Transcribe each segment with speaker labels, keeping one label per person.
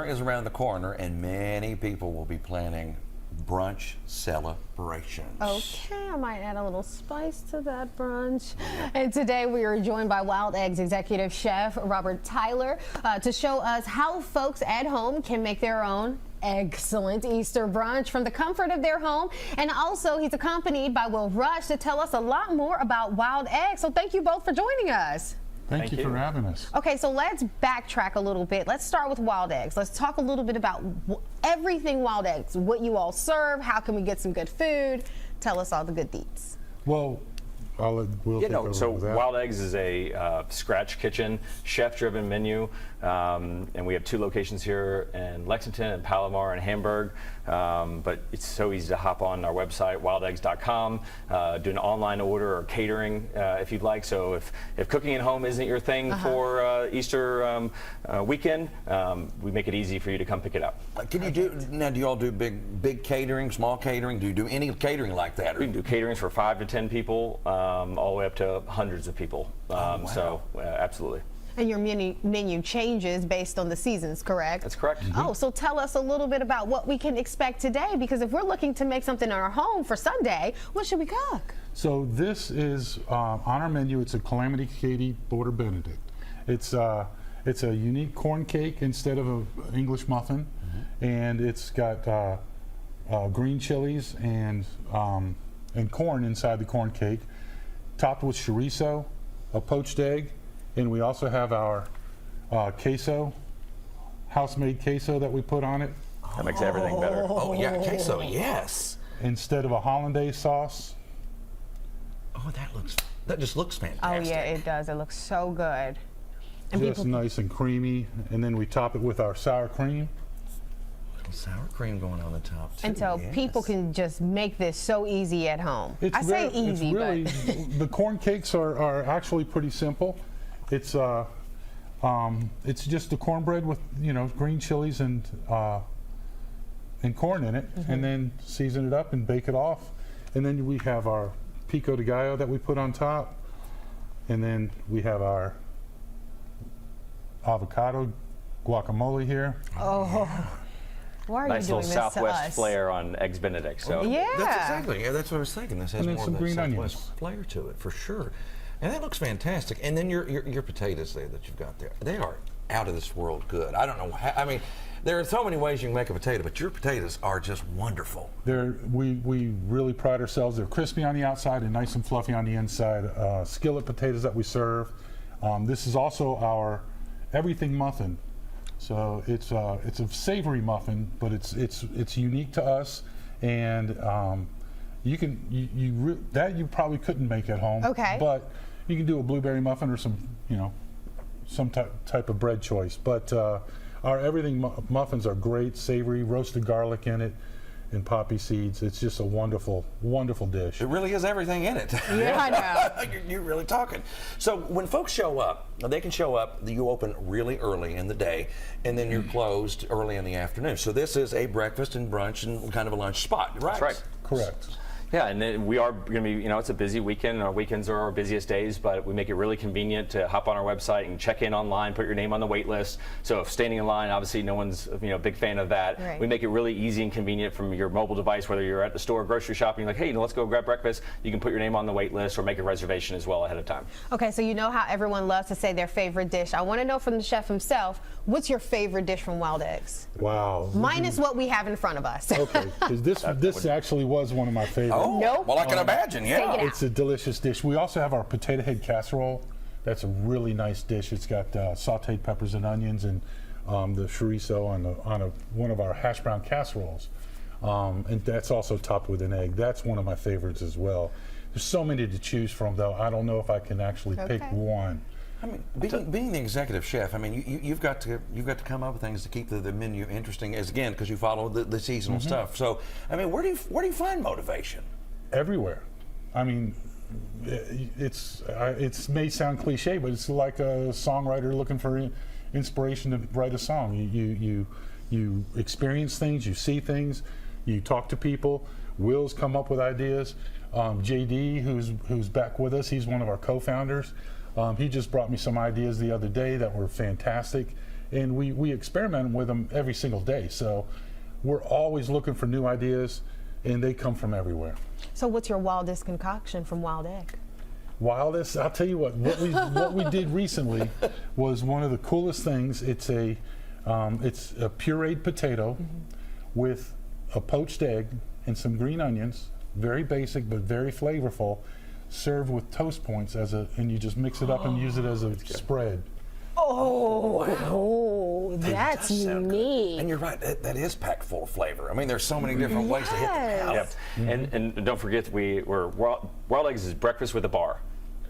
Speaker 1: Is around the corner, and many people will be planning brunch celebrations.
Speaker 2: Okay, I might add a little spice to that brunch. And today we are joined by Wild Eggs executive chef Robert Tyler to show us how folks at home can make their own excellent Easter brunch from the comfort of their home. And also he's accompanied by Will Rush to tell us a lot more about Wild Eggs. So thank you both for joining us.
Speaker 3: Thank you for having us.
Speaker 2: Okay, so let's backtrack a little bit. Let's start with Wild Eggs. Let's talk a little bit about everything Wild Eggs, what you all serve, how can we get some good food. Tell us all the good deets.
Speaker 3: Well, I'll let Will take over
Speaker 4: so
Speaker 3: with that.
Speaker 4: Wild Eggs is a scratch kitchen, chef-driven menu, and we have 2 locations here in Lexington and Palomar and Hamburg. But it's so easy to hop on our website, wildeggs.com, do an online order or catering if you'd like. So if cooking at home isn't your thing for Easter weekend, we make it easy for you to come pick it up.
Speaker 1: Can you do you all do big catering, small catering? Do you do any catering like that?
Speaker 4: We can do caterings for 5 to 10 people, all the way up to hundreds of people.
Speaker 1: Wow.
Speaker 4: So absolutely.
Speaker 2: And your menu changes based on the seasons, correct?
Speaker 4: That's correct.
Speaker 2: Oh, so tell us a little bit about what we can expect today, because if we're looking to make something in our home for Sunday, what should we cook?
Speaker 3: So this is on our menu. It's a Calamity Katie Border Benedict. It's a unique corn cake instead of an English muffin, and it's got green chilies and corn inside the corn cake, topped with chorizo, a poached egg. And we also have our queso, house-made queso that we put on it.
Speaker 4: That makes everything better.
Speaker 1: Oh yeah, queso, yes.
Speaker 3: Instead of a hollandaise sauce.
Speaker 1: Oh, that just looks fantastic.
Speaker 2: Oh yeah, it does. It looks so good. And
Speaker 3: Just nice and creamy. And then we top it with our sour cream.
Speaker 1: Little sour cream going on the top too.
Speaker 2: And so
Speaker 1: yes.
Speaker 2: people can just make this so easy at home. I say easy,
Speaker 3: it's really,
Speaker 2: but
Speaker 3: the corn cakes are actually pretty simple. It's just the cornbread with green chilies and corn in it, and then season it up and bake it off. And then we have our pico de gallo that we put on top, and then we have our avocado guacamole here.
Speaker 2: why are
Speaker 4: Nice
Speaker 2: you
Speaker 4: little
Speaker 2: doing this
Speaker 4: Southwest
Speaker 2: to us?
Speaker 4: flair on Eggs Benedict. So
Speaker 2: Yeah.
Speaker 1: That's what I was thinking. This has
Speaker 3: And then
Speaker 1: more
Speaker 3: some
Speaker 1: of that
Speaker 3: green
Speaker 1: Southwest
Speaker 3: onions.
Speaker 1: flair to it for sure. And that looks fantastic. And then your potatoes there that you've got there, they are out of this world good. I don't know how, I mean, there are so many ways you can make a potato, but your potatoes are just wonderful.
Speaker 3: We really pride ourselves. They're crispy on the outside and nice and fluffy on the inside. Skillet potatoes that we serve. This is also our everything muffin. So it's a savory muffin, but it's unique to us, and you probably couldn't make at home.
Speaker 2: Okay.
Speaker 3: But you can do a blueberry muffin or some type of bread choice. But our everything muffins are great, savory, roasted garlic in it, and poppy seeds. It's just a wonderful, wonderful dish.
Speaker 1: It really has everything in it.
Speaker 2: Yeah, I know.
Speaker 1: You're really talking. So when folks show up, they can show up, you open really early in the day, and then you're closed early in the afternoon. So this is a breakfast and brunch and kind of a lunch spot, right?
Speaker 4: That's right.
Speaker 3: Correct.
Speaker 4: Yeah, and then we are going to be, it's a busy weekend, and our weekends are our busiest days, but we make it really convenient to hop on our website and check in online, put your name on the wait list. So if standing in line, obviously no one's a big fan of that.
Speaker 2: Right.
Speaker 4: We make it really easy and convenient from your mobile device, whether you're at the store, grocery shopping, like, hey, let's go grab breakfast. You can put your name on the wait list or make a reservation as well ahead of time.
Speaker 2: Okay, so you know how everyone loves to say their favorite dish. I want to know from the chef himself, what's your favorite dish from Wild Eggs?
Speaker 3: Wow.
Speaker 2: Minus what we have in front of us.
Speaker 3: Okay, 'cause this actually was one of my favorites.
Speaker 1: Oh,
Speaker 2: Nope.
Speaker 1: well, I can imagine, yeah.
Speaker 2: Take it out.
Speaker 3: It's a delicious dish. We also have our potato head casserole. That's a really nice dish. It's got sauteed peppers and onions and the chorizo on one of our hash brown casseroles. And that's also topped with an egg. That's one of my favorites as well. There's so many to choose from, though. I don't know if I can actually pick one.
Speaker 1: I mean, being the executive chef, I mean, you've got to come up with things to keep the menu interesting, because you follow the seasonal stuff. So, I mean, where do you find motivation?
Speaker 3: Everywhere. I mean, it may sound cliche, but it's like a songwriter looking for inspiration to write a song. You experience things, you see things, you talk to people. Will's come up with ideas. JD, who's back with us, he's one of our co-founders. He just brought me some ideas the other day that were fantastic, and we experiment with them every single day. So we're always looking for new ideas, and they come from everywhere.
Speaker 2: So what's your wildest concoction from Wild Egg?
Speaker 3: Wildest, I'll tell you what we did recently was one of the coolest things. It's a pureed potato with a poached egg and some green onions, very basic but very flavorful, served with toast points and you just mix it up and use it as a spread.
Speaker 2: Oh, that's
Speaker 1: Does sound good.
Speaker 2: unique.
Speaker 1: And you're right, that is packed full of flavor. I mean, there's so many different ways to hit the palate.
Speaker 4: Yep. And don't forget, we're Wild Eggs is breakfast with a bar,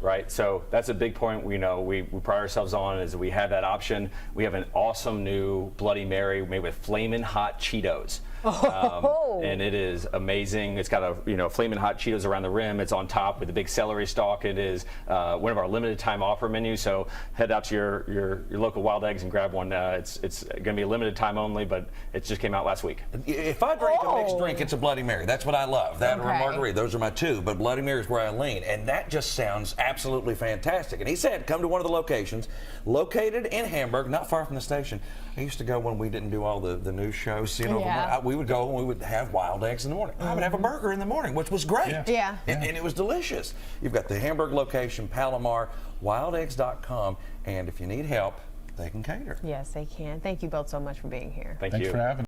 Speaker 4: right? So that's a big point we pride ourselves on, is we have that option. We have an awesome new Bloody Mary made with flamin' hot Cheetos. And it is amazing. It's got a flamin' hot Cheetos around the rim. It's on top with a big celery stalk. It is one of our limited time offer menus. So head out to your local Wild Eggs and grab one. It's going to be a limited time only, but it just came out last week.
Speaker 1: If I drink a mixed drink, it's a Bloody Mary. That's what I love. That or a
Speaker 2: Okay.
Speaker 1: margarita. Those are my two. But Bloody Mary is where I lean. And that just sounds absolutely fantastic. And he said, come to one of the locations located in Hamburg, not far from the station. I used to go when we didn't do all the news shows.
Speaker 2: Yeah.
Speaker 1: We would go and we would have Wild Eggs in the morning. I would have a burger in the morning, which was great.
Speaker 2: Yeah.
Speaker 1: And it was delicious. You've got the Hamburg location, Palomar, wildeggs.com. And if you need help, they can cater.
Speaker 2: Yes, they can. Thank you both so much for being here.
Speaker 4: Thank
Speaker 3: Thanks
Speaker 4: you.
Speaker 3: for having us.